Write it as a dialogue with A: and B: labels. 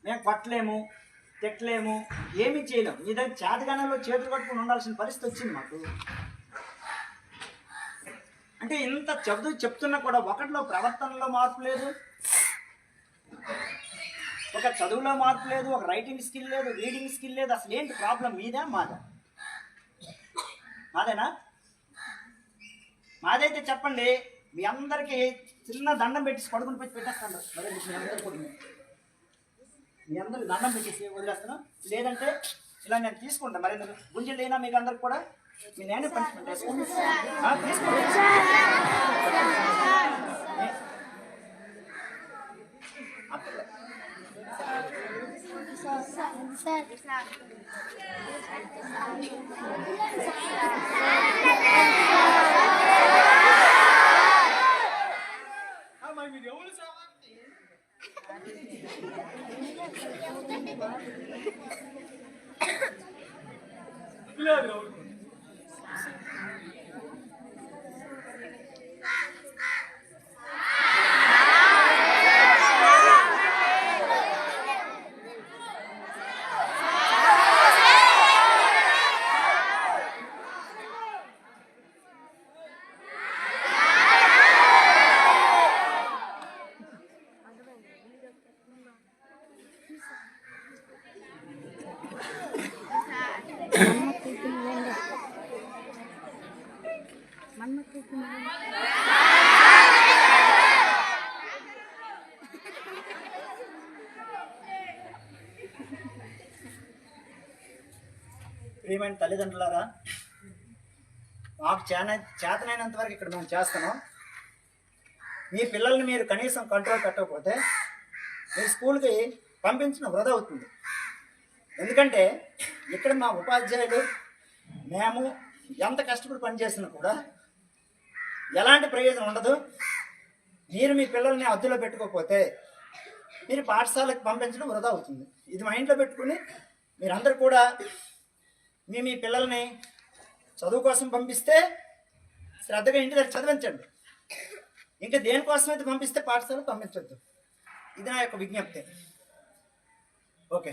A: మేము కొట్టలేము, తిట్టలేము, ఏమీ చేయలేము. మీ దగ్గర చేతగానంలో చేతులు కట్టుకుని ఉండాల్సిన పరిస్థితి వచ్చింది మాకు. అంటే ఇంత చెప్తున్నా కూడా ఒకటిలో ప్రవర్తనలో మార్పు లేదు, ఒక చదువులో మార్పు లేదు, ఒక రైటింగ్ స్కిల్ లేదు, రీడింగ్ స్కిల్ లేదు. అసలు ఏంటి ప్రాబ్లం? మీదా మాదా? మాదేనా? మాదైతే చెప్పండి. మీ అందరికీ చిన్న దండం పెట్టేసి పడుకుని పెట్టేస్తాను. మరి మీ అందరికి దండం పెట్టేసి వదిలేస్తాను. లేదంటే ఇలా నేను తీసుకుంటాను. మరి గుంజలు అయినా మీకు అందరికి కూడా మీ నేను పనిష్మెంట్ వేసుకోండి. ప్రియమైన తల్లిదండ్రులారా, మాకు చేతనైనంత వరకు ఇక్కడ మేము చేస్తున్నాం. మీ పిల్లల్ని మీరు కనీసం కంట్రోల్ పెట్టకపోతే మీరు స్కూల్కి పంపించిన వృధా అవుతుంది. ఎందుకంటే ఇక్కడ మా ఉపాధ్యాయులు మేము ఎంత కష్టపడి పనిచేసినా కూడా ఎలాంటి ప్రయోజనం ఉండదు. మీరు మీ పిల్లల్ని అదుపులో పెట్టుకోకపోతే మీరు పాఠశాలకు పంపించడం వృధా అవుతుంది. ఇది మా ఇంట్లో పెట్టుకుని మీరందరూ కూడా మీ పిల్లల్ని చదువు కోసం పంపిస్తే శ్రద్ధగా ఇంటి దగ్గర చదివించండి. ఇంకా దేనికోసం అయితే పంపిస్తే పాఠశాలకు పంపించొద్దు. ఇది నా యొక్క విజ్ఞప్తి. ఓకే.